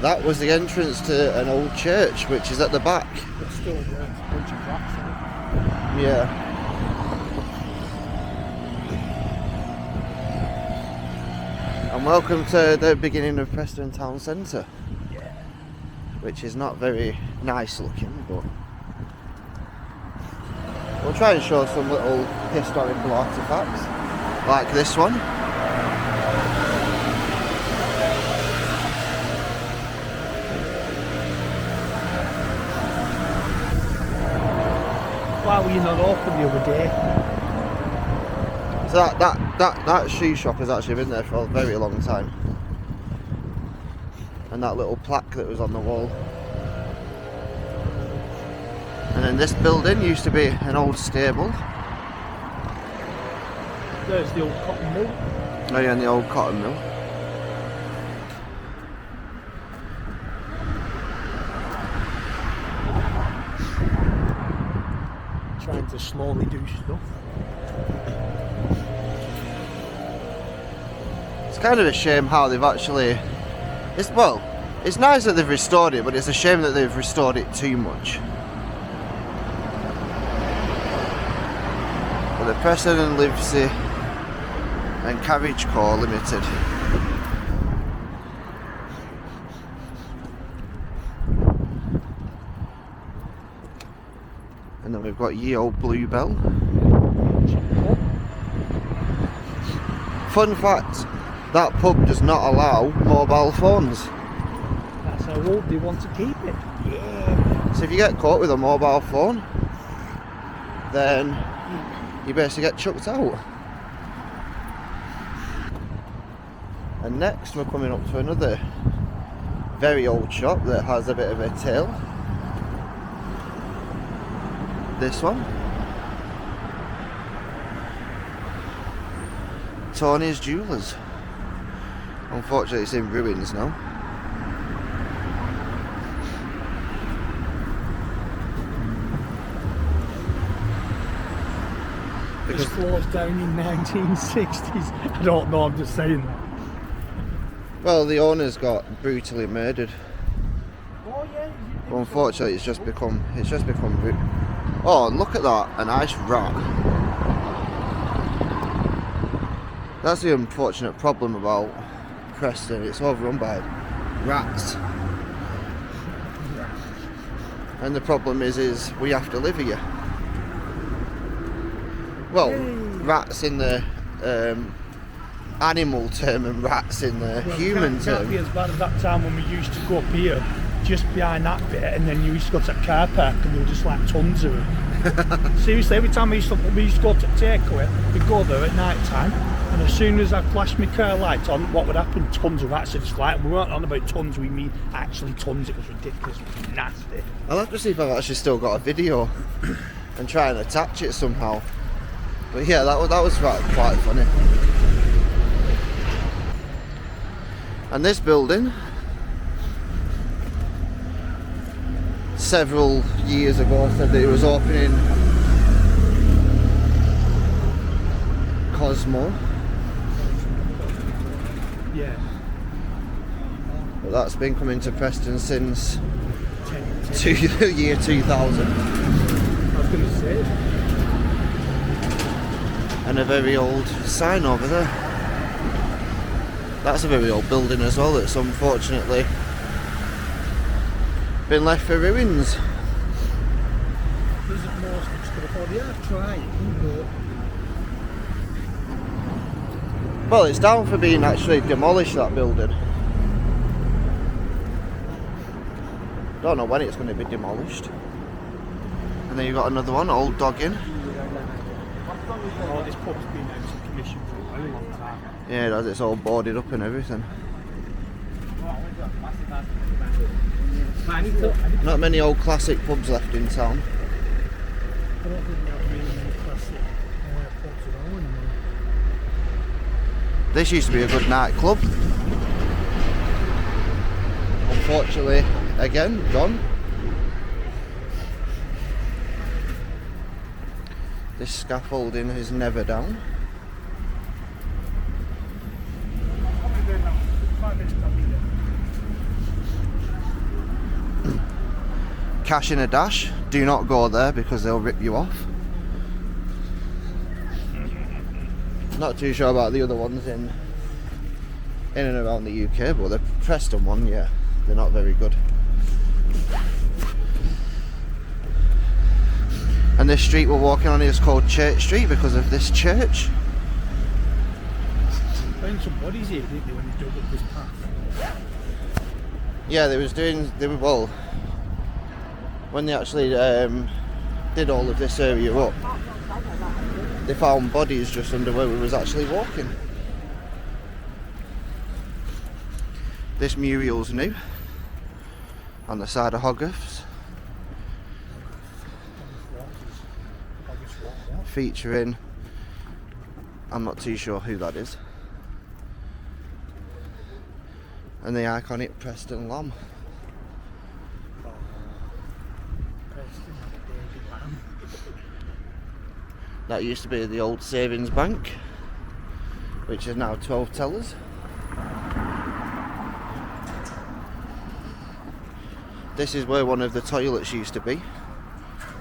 That was the entrance to an old church, which is at the back. It's still a bunch of rats in it. Yeah. And welcome to the beginning of Preston Town Centre. Yeah. Which is not very nice looking, but we'll try and show some little historical artefacts, like this one. Why were you not open the other day? So that shoe shop has actually been there for a very long time. And that little plaque that was on the wall. And then this building used to be an old stable. There's the old cotton mill. Oh yeah, and the old cotton mill. Trying to slowly do stuff. It's kind of a shame how they've actually... It's nice that they've restored it, but it's a shame that they've restored it too much. But the Preston and Livesey and Carriage Co Limited. And then we've got Ye Old Bluebell. Fun fact, that pub does not allow mobile phones. That's how old they want to keep it. Yeah. So if you get caught with a mobile phone, then you basically get chucked out. And next we're coming up to another very old shop that has a bit of a tail. This one. Tony's Jewellers. Unfortunately it's in ruins now. This closed down in 1960s. I don't know, I'm just saying that. Well, the owner's got brutally murdered. Oh yeah. But unfortunately it's just become oh, and look at that, a nice rat. That's the unfortunate problem about Preston, it's overrun by rats. And the problem is we have to live here. Well, rats in the animal term and rats in the human term. Can't be as bad as that time when we used to go up here, just behind that bit, and then you used to go to that car park and there were just like tons of them. Seriously, every time we used to go to takeaway, we'd go there at night time, and as soon as I flashed my car light on, what would happen? Tons of rats would just like, we weren't on about tons, we mean actually tons. It was ridiculous, it was nasty. I'll have to see if I've actually still got a video and try and attach it somehow. But yeah, that was quite funny. And this building, several years ago, said that it was opening Cosmo. Yeah. But that's been coming to Preston since the year 2000. I was going to say. And a very old sign over there. That's a very old building as well, that's unfortunately been left for ruins. Isn't most of stuff, they are trying, but... Well, it's down for being actually demolished, that building. Don't know when it's going to be demolished. And then you've got another one, Old Doggin. Oh, this pub's been out of commission for a very long time. Yeah, it has, it's all boarded up and everything. Not many old classic pubs left in town. I don't think there are really many classic pubs at all anymore. This used to be a good nightclub. Unfortunately, again, gone. This scaffolding is never down. cash in a dash, do not go there because they'll rip you off. Not too sure about the other ones in and around the UK, but the Preston one, yeah, they're not very good. And this street we're walking on is called Church Street because of this church. Found some bodies here, didn't they, when they dug up this path? Yeah, well, when they actually did all of this area up, they found bodies just under where we was actually walking. This mural's new on the side of Hogarth's, featuring, I'm not too sure who that is, and the iconic Preston lamb. That used to be the old savings bank, which is now 12 tellers. This is where one of the toilets used to be,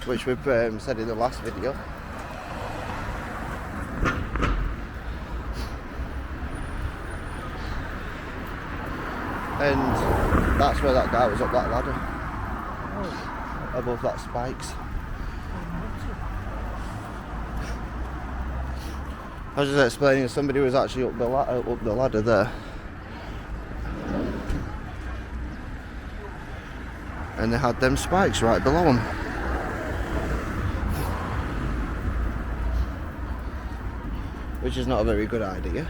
which we've said in the last video. And that's where that guy was up that ladder, above that spikes. I was just explaining, somebody was actually up the ladder there, and they had them spikes right below them. Which is not a very good idea.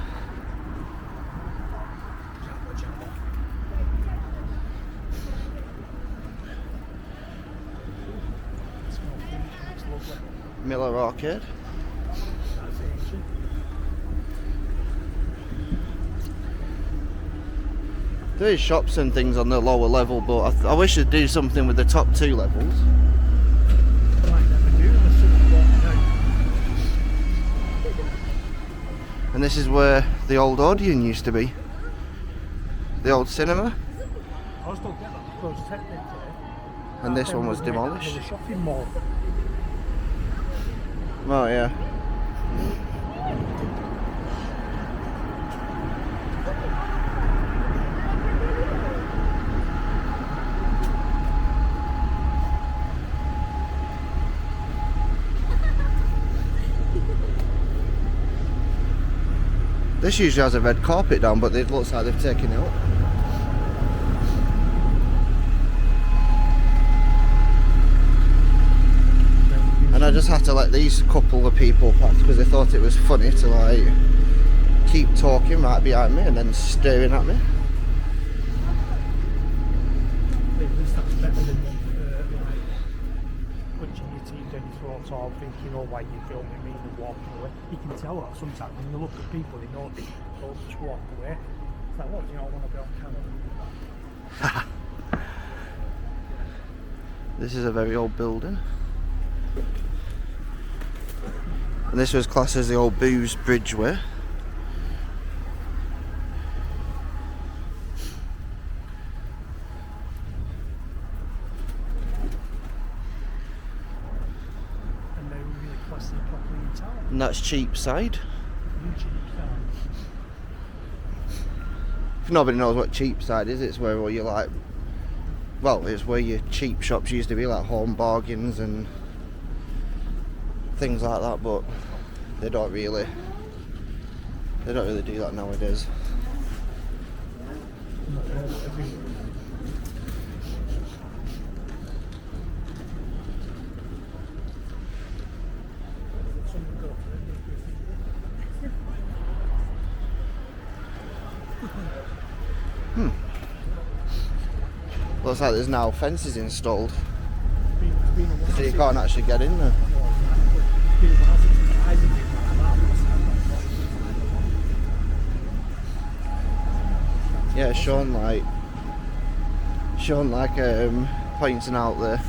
Miller Arcade. There is shops and things on the lower level, but I wish they'd do something with the top two levels. And this is where the old Odeon used to be. The old cinema. I still get that because technically. And this one was demolished. The shopping mall. Oh yeah. This usually has a red carpet down, but it looks like they've taken it up. And I just had to let these couple of people pass because they thought it was funny to like keep talking right behind me and then staring at me. That's better than like punching your teeth down your throat or thinking, oh, why you filming me and walking away. You can tell that sometimes when you look at people, they know they don't just walk away. It's like, what, do you not want to be on camera? This is a very old building. And this was classed as the old Booze Bridgeway. And they were really classy properly in town. And that's Cheapside. If nobody knows what Cheapside is, it's where all you like, well, it's where your cheap shops used to be, like Home Bargains and things like that, but they don't really do that nowadays. Looks like there's now fences installed, so you can't actually get in there. Yeah, Sean pointing out the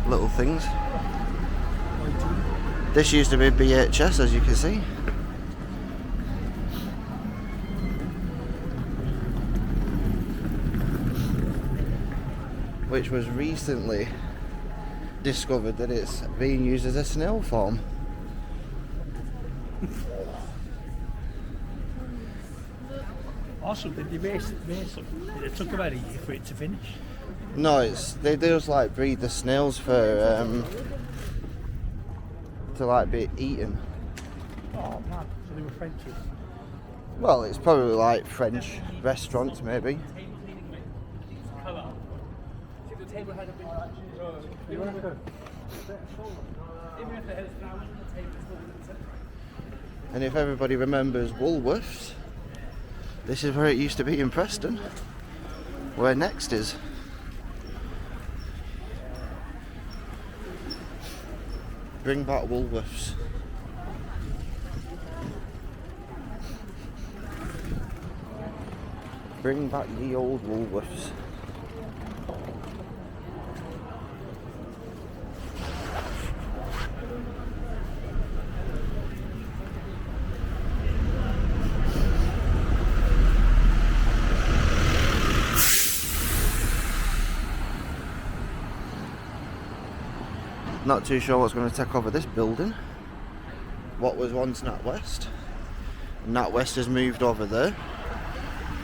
little things. This used to be BHS, as you can see. Which was recently discovered that it's being used as a snail farm. Also, did they race them? It took about a year for it to finish. No, they just like breed the snails for to like be eaten. Oh man, so they were Frenchies. Well, it's probably like French restaurants maybe. And if everybody remembers Woolworths, this is where it used to be in Preston, where Next is. Bring back Woolworths. Bring back the old Woolworths. Not too sure what's going to take over this building. What was once NatWest. NatWest has moved over there,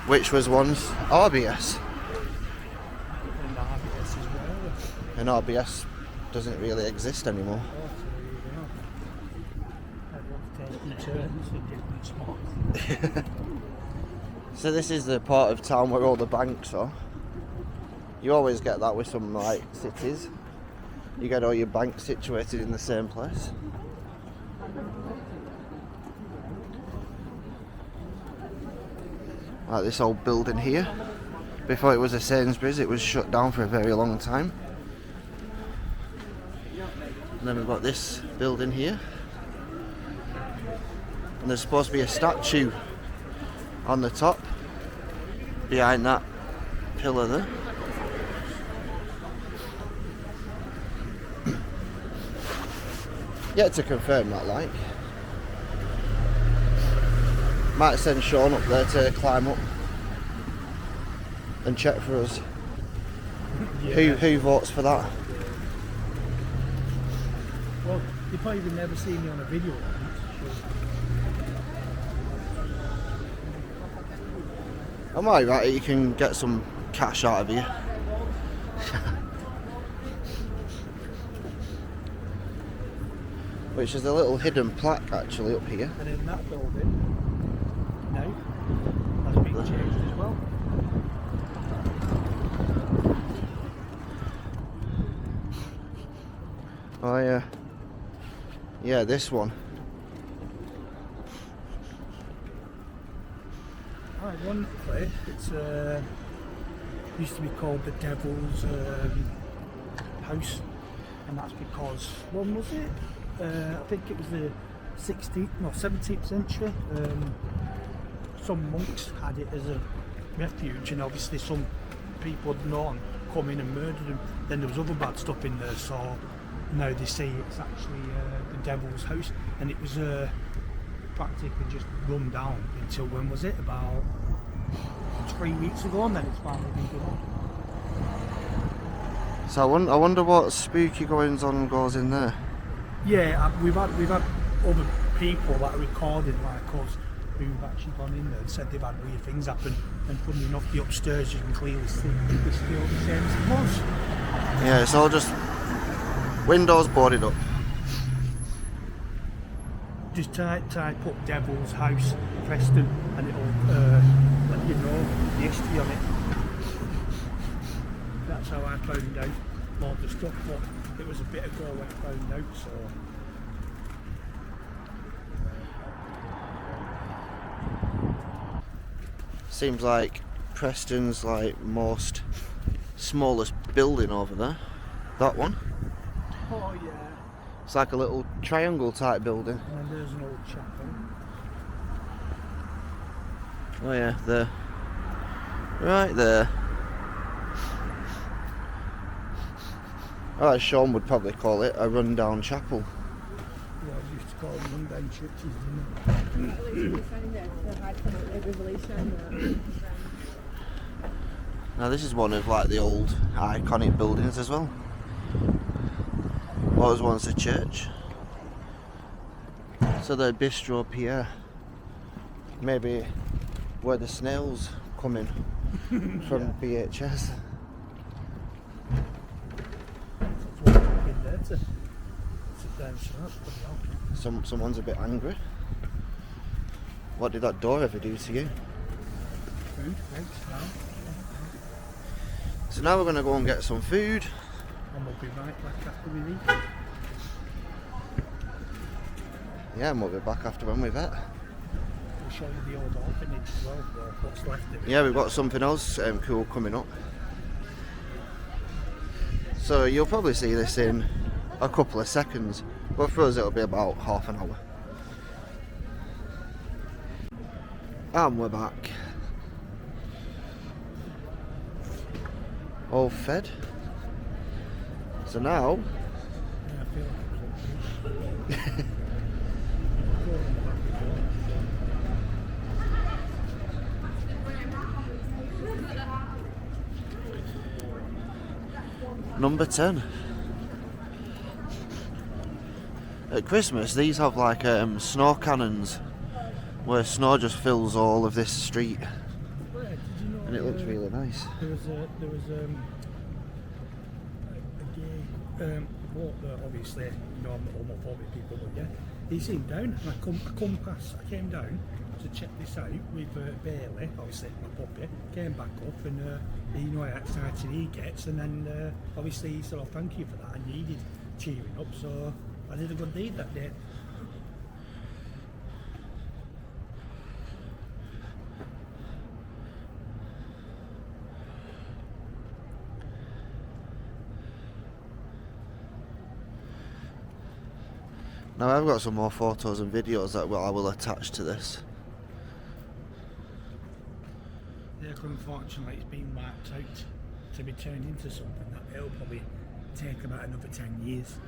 which was once RBS. And RBS as well. And RBS doesn't really exist anymore. So this is the part of town where all the banks are. You always get that with some like cities. You get all your banks situated in the same place. Like this old building here. Before it was a Sainsbury's, it was shut down for a very long time. And then we've got this building here. And there's supposed to be a statue on the top, behind that pillar there. Yet to confirm that, like. Might send Sean up there to climb up and check for us. Yeah. Who votes for that? Well, you probably would never see me on a video. Am I right? You can get some cash out of you. Which is a little hidden plaque actually up here. And in that building, now, has been changed as well. Oh yeah. Yeah, this one. Right, one place, it's used to be called the Devil's House, and that's because, when was it? I think it was the 17th century. Some monks had it as a refuge, and obviously some people had known come in and murdered them. Then there was other bad stuff in there, so now they say it's actually the Devil's House, and it was practically just run down until, when was it? About 3 weeks ago, and then it's finally been done. So I wonder what spooky goings on goes in there. Yeah, we've had other people that are recorded like us who've actually gone in there and said they've had weird things happen, and funny enough, the upstairs you can clearly see it's still the same as it was. Yeah, it's all just windows boarded up. Just type up Devil's House Preston and it'll let you know the history on it. That's how I found out more of the stuff, but it was a bit ago when I found out, so. Seems like Preston's like most smallest building over there. That one. Oh yeah. It's like a little triangle type building. And then there's an old chapel. Oh yeah, there. Right there. Alright, Sean would probably call it a rundown chapel. Yeah, I used to call them rundown churches, Now this is one of like the old iconic buildings as well. was once a church. So the bistro Pierre, maybe where the snails come in from BHS. Someone's a bit angry. What did that door ever do to you? Food, eggs, now. So now we're going to go and get some food. And we'll be right back after we eat. Yeah, and we'll be back after when we've ate. We'll show you the old orphanage as well, what's left of it. Yeah, we've got something else cool coming up. So you'll probably see this in a couple of seconds, but for us it'll be about half an hour. And we're back. All fed. So now... Yeah, I feel like Number 10. At Christmas, these have like snow cannons, where snow just fills all of this street, and it looks really nice. There was a gay bloke that obviously, you know, I'm not homophobic people, but yeah, he seemed down, and I came down to check this out with Bailey, obviously my puppy, came back up, and you know how excited he gets, and then obviously he said, oh, thank you for that, I needed cheering up, so I did a good deed that day. Now I've got some more photos and videos that I will attach to this. Yeah, unfortunately it's been wiped out to be turned into something that it'll probably take about another 10 years.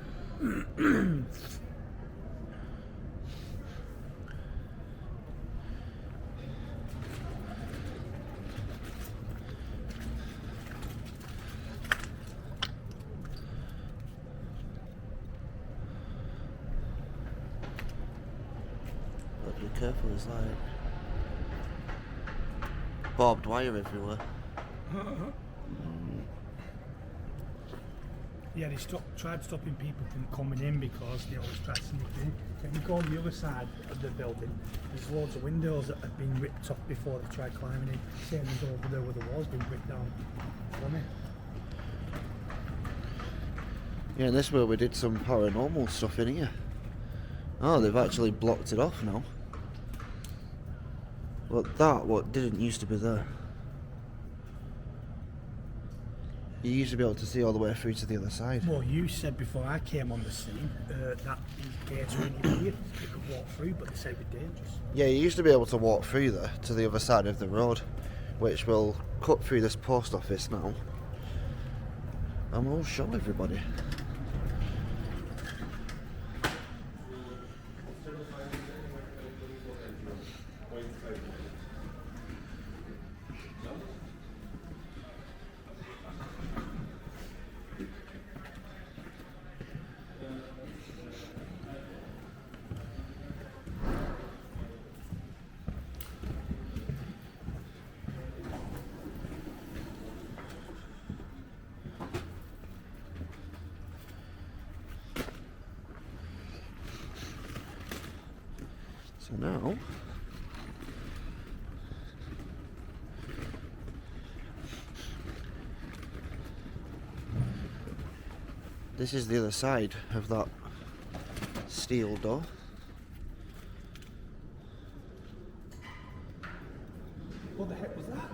But be careful, there's like barbed wire everywhere. Yeah, they tried stopping people from coming in because they always tried to sneak in. If you go on the other side of the building, there's loads of windows that have been ripped off before they tried climbing in. Same as over there where the wall's been ripped down. Funny. Yeah, and this is where we did some paranormal stuff in here. Oh, they've actually blocked it off now. But that what didn't used to be there. You used to be able to see all the way through to the other side. Well, you said before I came on the scene that these gates were really weird. You could walk through, but they said it was dangerous. Yeah, you used to be able to walk through there to the other side of the road, which will cut through this post office now. And we'll show everybody. So now, this is the other side of that steel door. What the heck was that?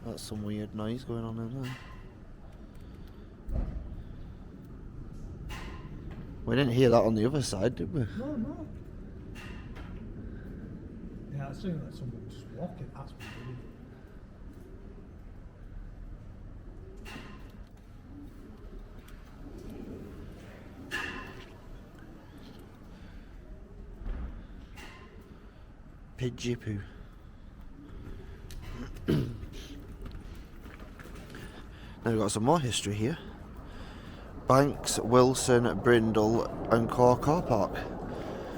That's some weird noise going on in there. We didn't hear that on the other side, did we? No. Yeah, it sounded like someone was just walking. That's weird. Pidgey poo. Now we've got some more history here. Banks, Wilson, Brindle and Core Car Park.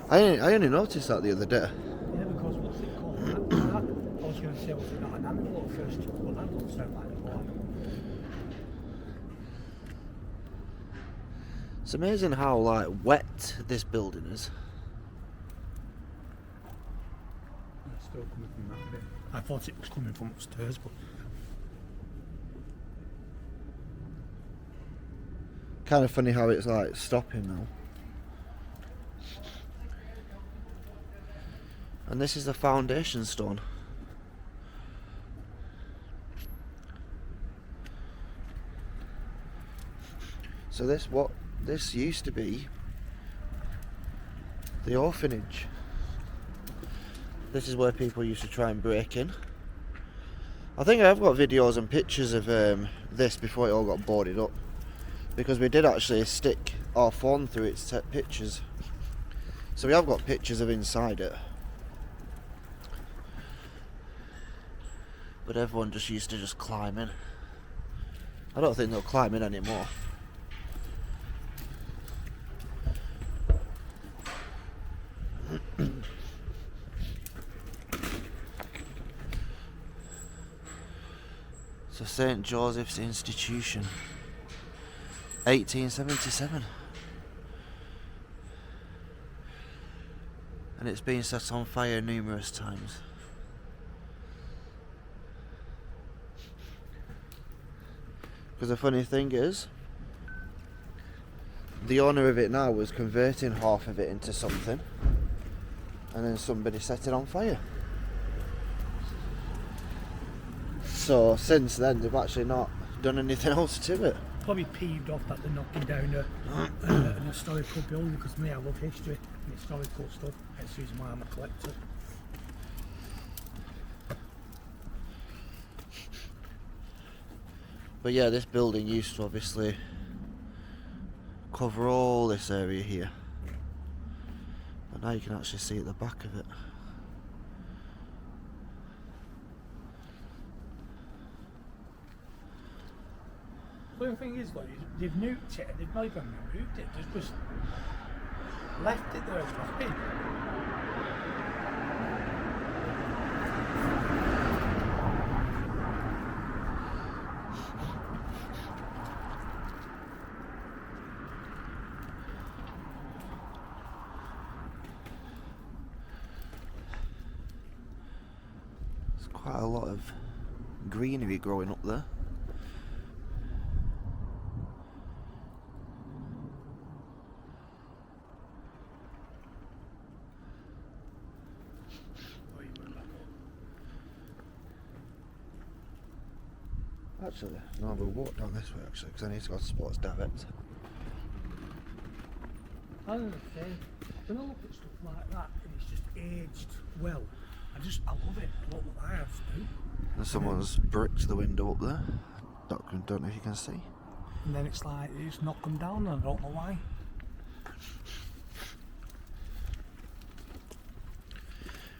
I only noticed that the other day. Yeah, because what's it called? I was going to say, was it not an animal at first? But that doesn't sound like an animal. It's amazing how like wet this building is. It's still coming from that bit. I thought it was coming from upstairs, but Kind of funny how it's like stopping now. And this is the foundation stone. So this used to be the orphanage. This is where people used to try and break in. I think I've got videos and pictures of this before it all got boarded up, because we did actually stick our phone through its pictures. So we have got pictures of inside it. But everyone just used to just climb in. I don't think they'll climb in anymore. So St. Joseph's Institution, 1877. And it's been set on fire numerous times. Because the funny thing is, the owner of it now was converting half of it into something, and then somebody set it on fire. So since then they've actually not done anything else to it. probably peeved off that they're knocking down an historical building, because me, I love history and historical stuff. That's the reason why I'm a collector. But yeah, this building used to obviously cover all this area here, but now you can actually see at the back of it. The thing is, like, they've nuked it, they've not even removed it, they've just left it there as it's been. There's quite a lot of greenery growing up there. Actually, no, we'll walk down this way actually, because I need to go to Sports Direct. I don't know, when I look at stuff like that and it's just aged well, I love it. I love what I have to do. And someone's bricked the window up there. Don't know if you can see. And then it's like, they just knock them down and I don't know why.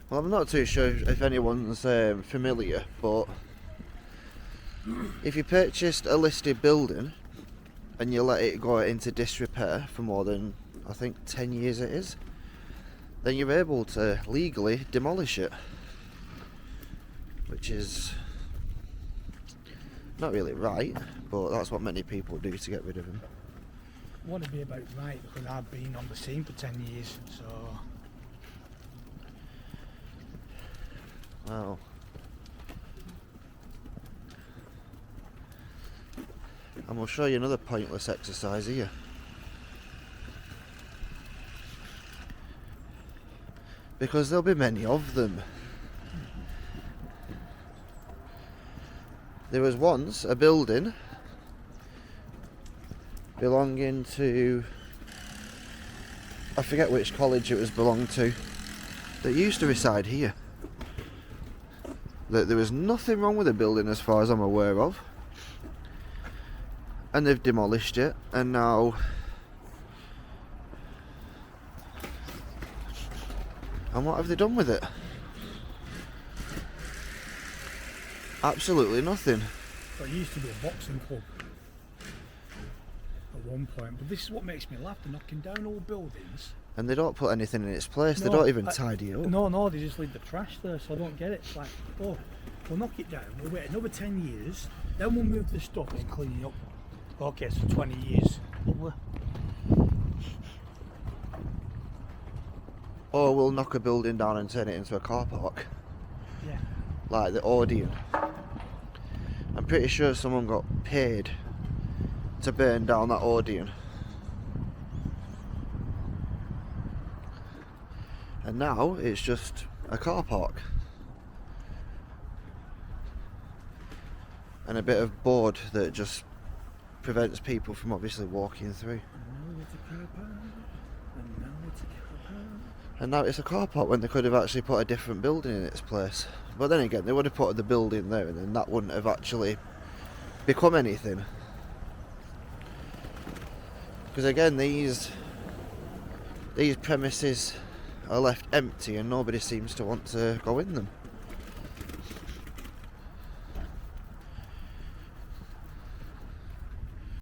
Well, I'm not too sure if anyone's familiar, but if you purchased a listed building and you let it go into disrepair for more than, I think, 10 years it is, then you're able to legally demolish it, which is not really right, but that's what many people do to get rid of them. I want to be about right, because I've been on the scene for 10 years, so... Wow. And we'll show you another pointless exercise here. Because there'll be many of them. There was once a building belonging to, I forget which college it was belonged to, that used to reside here. There was nothing wrong with the building as far as I'm aware of. And they've demolished it, and now and what have they done with it? Absolutely nothing. But it used to be a boxing club at one point. But this is what makes me laugh. They're knocking down old buildings. And they don't put anything in its place. They No, don't even tidy it up. No, they just leave the trash there. So I don't get it. It's like, oh, we'll knock it down. We'll wait another 10 years. Then we'll move the stuff and clean it up. Okay, so 20 years. Lovely. Or we'll knock a building down and turn it into a car park. Yeah. Like the Odeon. I'm pretty sure someone got paid to burn down that Odeon. And now it's just a car park. And a bit of board that just prevents people from obviously walking through. And now it's a car park when they could have actually put a different building in its place. But then again, they would have put the building there and then that wouldn't have actually become anything. Because again, these premises are left empty and nobody seems to want to go in them.